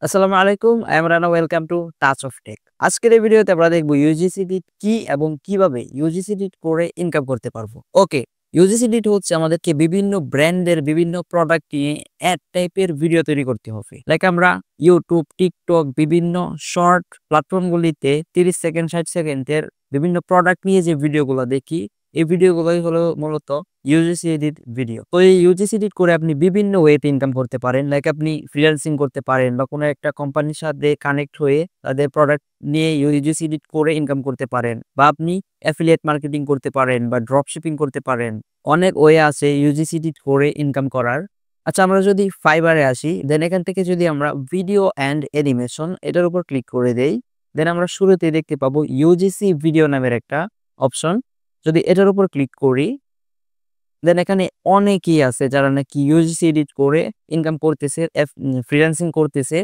আসসালামু আলাইকুম। I am Rana. Welcome to Touch of Tech. আজকের এই ভিডিওতে আমরা দেখব ইউজিসি ডিট কি এবং কিভাবে ইউজিসি ডিট করে ইনকাম করতে পারবো। ওকে, ইউজিসি ডিট হচ্ছে আমাদেরকে বিভিন্ন ব্র্যান্ডের বিভিন্ন প্রোডাক্ট নিয়ে অ্যাড টাইপের ভিডিও তৈরি করতে হবে। লাইক আমরা ইউটিউব, টিকটক বিভিন্ন শর্ট প্ল্যাটফর্মগুলিতে 30 সেকেন্ড 60 সেকেন্ডের বিভিন্ন প্রোডাক্ট নিয়ে যে ভিডিওগুলো দেখি, এই ভিডিওগুলোই হলো মূলত ইউজিসি এডিট ভিডিও। তো এই ইউজিসি এডিট করে আপনি বিভিন্ন ওয়েতে ইনকাম করতে পারেন। লাইক আপনি ফ্রিল্যান্সিং করতে পারেন বা কোনো একটা কোম্পানির সাথে কানেক্ট হয়ে তাদের প্রোডাক্ট নিয়ে ইউজিসি এডিট করে ইনকাম করতে পারেন, বা আপনি অ্যাফিলিয়েট মার্কেটিং করতে পারেন বা ড্রপ শিপিং করতে পারেন। অনেক ওয়ে আছে ইউজিসি এডিট করে ইনকাম করার। আচ্ছা, আমরা যদি ফাইবারে আসি, দেন এখান থেকে যদি আমরা ভিডিও অ্যান্ড অ্যানিমেশন এটার উপর ক্লিক করে দেই, দেন আমরা শুরুতেই দেখতে পাবো ইউজিসি ভিডিও নামের একটা অপশন। যদি এটার উপর ক্লিক করি, দেন এখানে অনেকেই আছে যারা নাকি ইউজিসি এডিট করে ইনকাম করতেছে, ফ্রিল্যান্সিং করতেছে।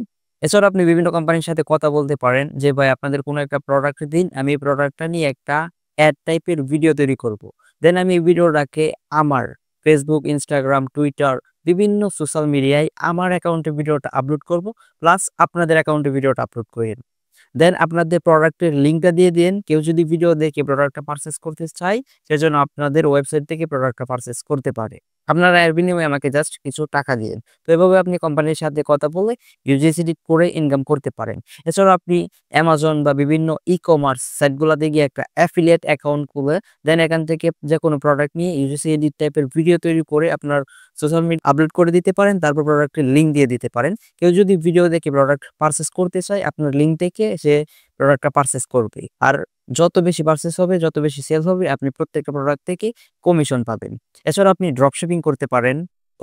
এছাড়া আপনি বিভিন্ন কোম্পানির সাথে কথা বলতে পারেন যে ভাই আপনাদের কোনো একটা প্রোডাক্ট দিন, আমি এই প্রোডাক্টটা নিয়ে একটা অ্যাড টাইপের ভিডিও তৈরি করব। দেন আমি এই ভিডিওটাকে আমার ফেসবুক, ইনস্টাগ্রাম, টুইটার বিভিন্ন সোশ্যাল মিডিয়ায় আমার অ্যাকাউন্টে ভিডিওটা আপলোড করব, প্লাস আপনাদের অ্যাকাউন্টে ভিডিওটা আপলোড করেন। দেন আপনাদের প্রোডাক্টের লিঙ্কটা দিয়ে দিন। কেউ যদি ভিডিও দেখে প্রোডাক্টটা পারচেজ করতে চায়, সেজন্য আপনাদের ওয়েবসাইট থেকে প্রোডাক্টটা পারচেজ করতে পারে। আপনারা এর বিনিময়ে আমাকে জাস্ট কিছু টাকা দিয়েন। তো এভাবে আপনি কোম্পানির সাথে কথা বলে ইউজিসিডি করে ইনকাম করতে পারেন। এছাড়াও আপনি অ্যামাজন বা বিভিন্ন ই-কমার্স সাইটগুলোতে গিয়ে একটা অ্যাফিলিয়েট অ্যাকাউন্ট খুলে দেন এখান থেকে যেকোনো প্রোডাক্ট নিয়ে ইউজিসি এডিট টাইপের ভিডিও তৈরি করে আপনার সোশ্যাল মিডিয়া আপলোড করে দিতে পারেন। তারপর প্রোডাক্টের লিঙ্ক দিয়ে দিতে পারেন। কেউ যদি ভিডিও দেখে প্রোডাক্ট পারচেজ করতে চায়, আপনার লিঙ্ক থেকে সে প্রোডাক্টটা পারচেজ করবে। আর যত বেশি পারচেজ হবে, যত বেশি সেল হবে, আপনি প্রত্যেকটা প্রোডাক্ট থেকে কমিশন পাবেন। এছাড়া আপনি ড্রপ শিপিং করতে পারেন।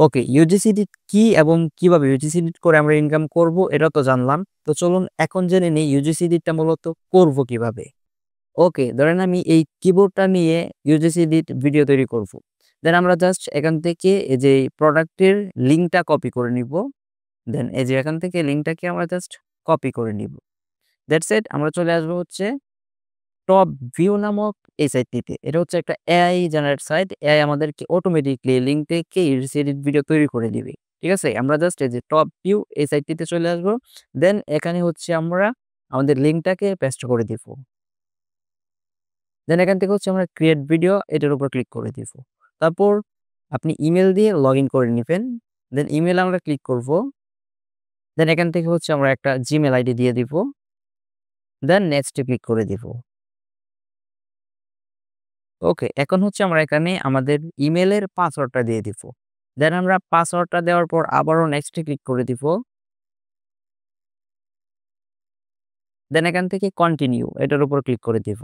ওকে, ইউজিসিডি কি এবং কিভাবে ইউজিসিডি করে আমরা ইনকাম করব এটা তো জানলাম। তো চলুন এখন জেনে নিই ইউজিসিডিটা মূলত করব কিভাবে। ওকে, ধরেন আমি এই কিবোর্ডটা নিয়ে ইউজিসিডি ভিডিও তৈরি করব। দেন আমরা জাস্ট এখান থেকে এই যে প্রোডাক্টের লিঙ্কটা কপি করে নিব। দেন এই যে এখান থেকে লিঙ্কটাকে আমরা জাস্ট কপি করে নিব। That's it. আমরা চলে আসবো হচ্ছে টপ ভিউ নামক এই সাইটটিতে। এটা হচ্ছে একটা এআই জেনারেট সাইট। এআই আমাদেরকে অটোমেটিকলি লিঙ্ক থেকে এডিট ভিডিও তৈরি করে দিবে। ঠিক আছে? আমরা জাস্ট এই যে টপ ভিউ এই সাইটটিতে চলে আসবো। দেন এখানে হচ্ছে আমরা আমাদের লিঙ্কটাকে পেস্ট করে দিব। দেন এখান থেকে হচ্ছে আমরা ক্রিয়েট ভিডিও এটার উপর ক্লিক করে দিব। তারপর আপনি ইমেল দিয়ে লগইন করে নিবেন। দেন ইমেইলে আমরা ক্লিক করব। দেন এখান থেকে হচ্ছে আমরা একটা জিমেইল আইডি দিয়ে দিব। দেন নেক্সট এ ক্লিক করে দিব। ওকে, এখন হচ্ছে আমরা এখানে আমাদের ইমেইলের পাসওয়ার্ডটা দিয়ে দিব। দেন আমরা পাসওয়ার্ডটা দেওয়ার পর আবারও নেক্সট এ ক্লিক করে দিব। দেন এখান থেকে কন্টিনিউ এটার উপর ক্লিক করে দিব।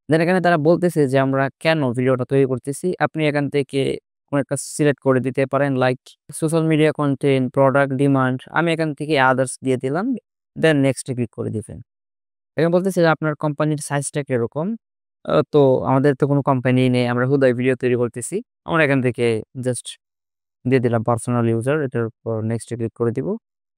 দেন এখানে তারা বলতেছে যে আমরা কেন ভিডিওটা তৈরি করতেছি। আপনি এখান থেকে কোনো একটা সিলেক্ট করে দিতে পারেন, like social media content, product demand. আমি এখান থেকে আদার্স দিয়ে দিলাম। দেন নেক্সট এ ক্লিক করে দিবেন। এখানে বলতেছে যে আপনার কোম্পানির সাইজটা কিরকম? তো আমাদের তো কোনো কোম্পানি নেই। আমরা হুদাই ভিডিও তৈরি করতেছি। আমরা এখান থেকে জাস্ট দিয়ে দিলাম পার্সোনাল ইউজার। এটার উপর নেক্সট এ ক্লিক করে দিব।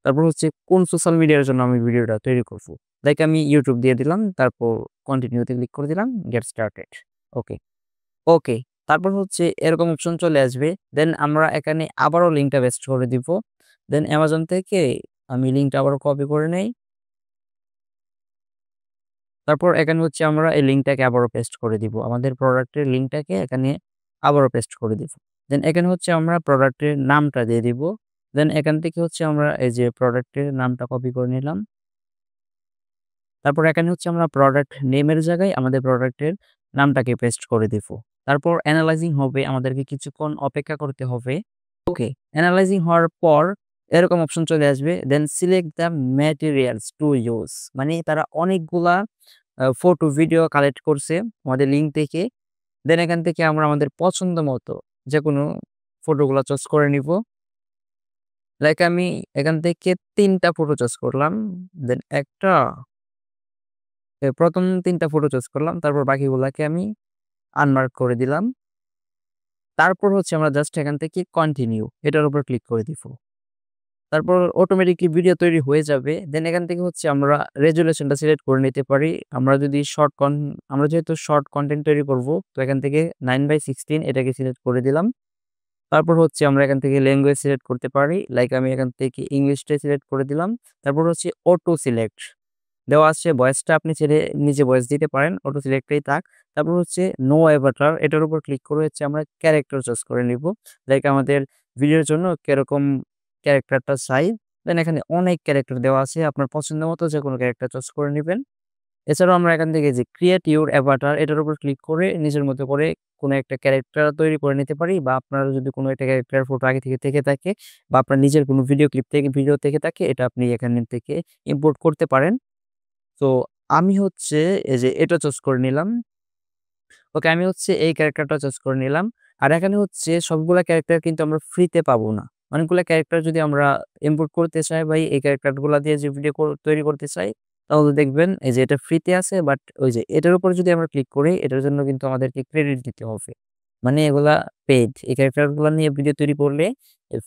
তারপর হচ্ছে কোন সোশ্যাল মিডিয়ার জন্য আমি ভিডিওটা তৈরি করব। লাইক আমি YouTube দিয়ে দিলাম। তারপর কন্টিনিউ তে ক্লিক করে দিলাম। Get started. Okay, okay. তারপর হচ্ছে এরকম অপশন চলে আসবে। দেন আমরা এখানে আবারও লিঙ্কটা পেস্ট করে দিব। দেন Amazon থেকে আমি লিঙ্কটা আবারও কপি করে নেই। তারপর এখানে হচ্ছে আমরা এই লিঙ্কটাকে আবারও পেস্ট করে দিব। আমাদের প্রোডাক্টের লিঙ্কটাকে এখানে আবারও পেস্ট করে দিব। দেন এখানে হচ্ছে আমরা প্রোডাক্টের নামটা দিয়ে দিব। দেন এখান থেকে হচ্ছে আমরা এই যে প্রোডাক্টের নামটা কপি করে নিলাম। তারপর এখানে হচ্ছে আমরা প্রোডাক্ট নেমের জায়গায় আমাদের প্রোডাক্টের নামটাকে পেস্ট করে দিব। তারপর এনালাইজিং হবে, আমাদেরকে কিছুক্ষণ অপেক্ষা করতে হবে। ওকে, এনালাইজিং হওয়ার পর এরকম অপশন চলে আসবে। Then select the materials to use. মানে তারা অনেকগুলা ফটো, ভিডিও কালেক্ট করছে আমাদের লিঙ্ক থেকে। দেন এখান থেকে আমরা আমাদের পছন্দ মতো যেকোনো ফটোগুলা চয়েস করে নিব। লাইক আমি এখান থেকে ৩ টা ফটো চয়েস করলাম। দেন একটা ১ম ৩ টা ফটো চয়েস করলাম। তারপর বাকিগুলাকে আমি আনমার্ক করে দিলাম। তারপর হচ্ছে আমরা জাস্ট এখান থেকে কন্টিনিউ এটার উপর ক্লিক করে দিব। তারপর অটোমেটিকলি ভিডিও তৈরি হয়ে যাবে। দেন এখান থেকে হচ্ছে আমরা রেজোলিউশনটা সিলেক্ট করে নিতে পারি। আমরা যেহেতু শর্ট কনটেন্ট তৈরি করব, তো এখান থেকে 9/16 এটাকে সিলেক্ট করে দিলাম। তারপর হচ্ছে আমরা এখান থেকে ল্যাঙ্গুয়েজ সিলেক্ট করতে পারি। লাইক আমি এখান থেকে ইংলিশটাই সিলেক্ট করে দিলাম। তারপর হচ্ছে অটো সিলেক্ট দেওয়া আছে, ভয়েসটা আপনি ছেড়ে নিজে ভয়েস দিতে পারেন, অটো সিলেক্টেই থাক। তারপর হচ্ছে নো অ্যাভাটার, এটার উপর ক্লিক করে হচ্ছে আমরা ক্যারেক্টার চুজ করে নিব। লাইক আমাদের ভিডিওর জন্য কিরকম ক্যারেক্টারটা চাই। দেন এখানে অনেক ক্যারেক্টার দেওয়া আছে, আপনার পছন্দ মতো যে কোনো ক্যারেক্টার চুজ করে নিবেন। এছাড়াও আমরা এখান থেকে যে ক্রিয়েট ইউর অ্যাভাটার, এটার উপর ক্লিক করে নিজের মতো করে কোনো একটা ক্যারেক্টার তৈরি করে নিতে পারি, বা আপনার যদি কোনো একটা ক্যারেক্টার ফটো আগে থেকে থাকে, বা আপনার নিজের কোনো ভিডিও থেকে থাকে, এটা আপনি এখান থেকে ইম্পোর্ট করতে পারেন। তো আমি হচ্ছে এই যে এটা চুজ করে নিলাম। ওকে, আমি হচ্ছে এই ক্যারেক্টারটা চুজ করে নিলাম। আর এখানে হচ্ছে সবগুলা ক্যারেক্টার কিন্তু আমরা ফ্রিতে পাবো না। অনেকগুলা ক্যারেক্টার যদি আমরা ইম্পোর্ট করতে চাই বা এই ক্যারেক্টারগুলা দিয়ে যে ভিডিও তৈরি করতে চাই, তাহলে দেখবেন এই যে এটা ফ্রিতে আছে, বাট ওই যে এটার উপর যদি আমরা ক্লিক করি, এটার জন্য কিন্তু আমাদেরকে ক্রেডিট দিতে হবে। মানে এগুলা পেইড। এই ক্যারেক্টারগুলা নিয়ে ভিডিও তৈরি করলে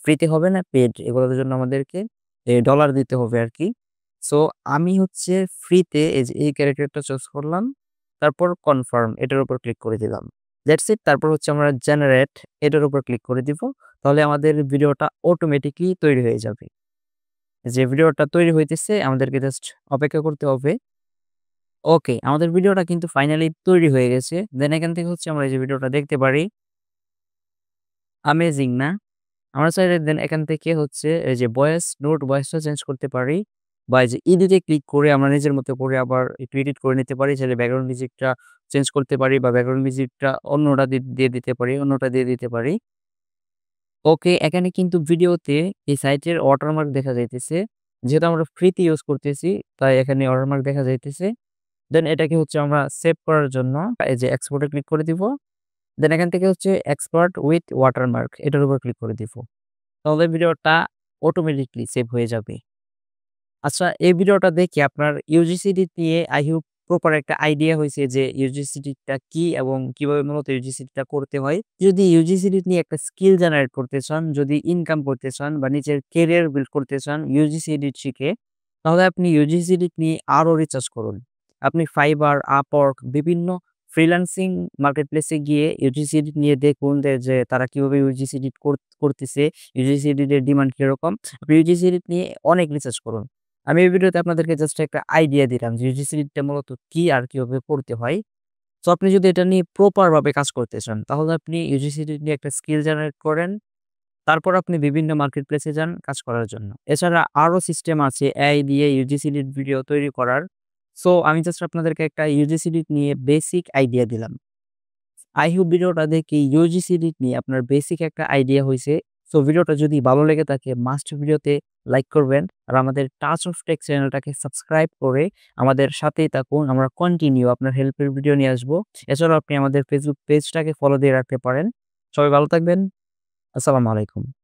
ফ্রিতে হবে না, পেইড। এগুলোর জন্য আমাদেরকে ডলার দিতে হবে আরকি। সো আমি হচ্ছে ফ্রিতে এই যে এই ক্যারেক্টারটা চুজ করলাম। তারপর কনফার্ম, এটার উপর ক্লিক করে দিলাম। That's it. তারপর হচ্ছে আমরা জেনারেট, এটার উপর ক্লিক করে দিব। তাহলে আমাদের ভিডিওটা অটোমেটিকলি তৈরি হয়ে যাবে। যে ভিডিওটা তৈরি হইতেছে আমাদেরকে জাস্ট অপেক্ষা করতে হবে। ওকে, আমাদের ভিডিওটা কিন্তু ফাইনালি তৈরি হয়ে গেছে। দেন এখান থেকে হচ্ছে আমরা এই যে ভিডিওটা দেখতে পারি। আমেজিং না? আমরা চাইলে দেন এখান থেকে হচ্ছে এই যে ভয়েসটা চেঞ্জ করতে পারি, বা এই যে এডিটে ক্লিক করে আমরা নিজের মতো করে আবার একটু এডিট করে নিতে পারি। চাইলে ব্যাকগ্রাউন্ড মিউজিকটা চেঞ্জ করতে পারি, বা ব্যাকগ্রাউন্ড মিউজিকটা অন্যটা দিয়ে দিতে পারি, অন্যটা দিয়ে দিতে পারি। ওকে, এখানে কিন্তু ভিডিওতে এই সাইটের ওয়াটারমার্ক দেখা যাইতেছে। যেহেতু আমরা ফ্রিতে ইউজ করতেছি, তাই এখানে ওয়াটারমার্ক দেখা যাইতেছে। দেন এটাকে হচ্ছে আমরা সেভ করার জন্য এই যে এক্সপোর্ট এ ক্লিক করে দিব। দেন এখান থেকে হচ্ছে এক্সপোর্ট উইথ ওয়াটারমার্ক, এটার উপর ক্লিক করে দিব। তাহলে ভিডিওটা অটোমেটিকলি সেভ হয়ে যাবে। আচ্ছা, এই ভিডিওটা দেখে আপনার ইউজিসিডি নিয়ে আই হোপ প্রপার একটা আইডিয়া হইছে যে ইউজিসিডিটা কি এবং কিভাবে মূলত ইউজিসিডিটা করতে হয়। যদি ইউজিসিডি নিয়ে একটা স্কিল জেনারেট করতে চান, যদি ইনকাম করতে চান বা নিজের ক্যারিয়ার বিল্ড করতে চান ইউজিসিডি শিখে, তাহলে আপনি ইউজিসিডি নিয়ে আরো রিসার্চ করুন। আপনি Fiverr, Upwork বিভিন্ন ফ্রিল্যান্সিং মার্কেটপ্লেসে গিয়ে ইউজিসিডি নিয়ে দেখুন যে তারা কিভাবে ইউজিসিডি করতেছে, ইউজিসিডি এর ডিমান্ড কিরকম। আপনি ইউজিসিডি নিয়ে অনেক রিসার্চ করুন। আমি এই ভিডিওতে আপনাদেরকে জাস্ট একটা আইডিয়া দিলাম যে ইউজিসিটা মূলত কি আর কিভাবে করতে হয়। সো আপনি যদি এটা নিয়ে প্রপার ভাবে কাজ করতে চান, তাহলে আপনি ইউজিসিটি নিয়ে একটা স্কিল জেনারেট করেন। তারপর আপনি বিভিন্ন মার্কেট প্লেসে যান কাজ করার জন্য। এছাড়া আরো সিস্টেম আছে এআই দিয়ে ইউজিসিটির ভিডিও তৈরি করার। সো আমি জাস্ট আপনাদেরকে একটা ইউজিসিটি নিয়ে বেসিক আইডিয়া দিলাম। আই হোপ ভিডিওটা দেখে ইউজিসিডি নিয়ে আপনার বেসিক একটা আইডিয়া হইছে। সো ভিডিওটা যদি ভালো লেগে থাকে মাস্ট ভিডিওতে লাইক করবেন। আর আমাদের টাচ অফ টেক চ্যানেলটাকে সাবস্ক্রাইব করে আমাদের সাথেই থাকুন। আমরা কন্টিনিউ আপনার হেল্পের ভিডিও নিয়ে আসবো। এছাড়াও আপনি আমাদের ফেসবুক পেজটাকে ফলো দিয়ে রাখতে পারেন। সবাই ভালো থাকবেন। আসসালামু আলাইকুম।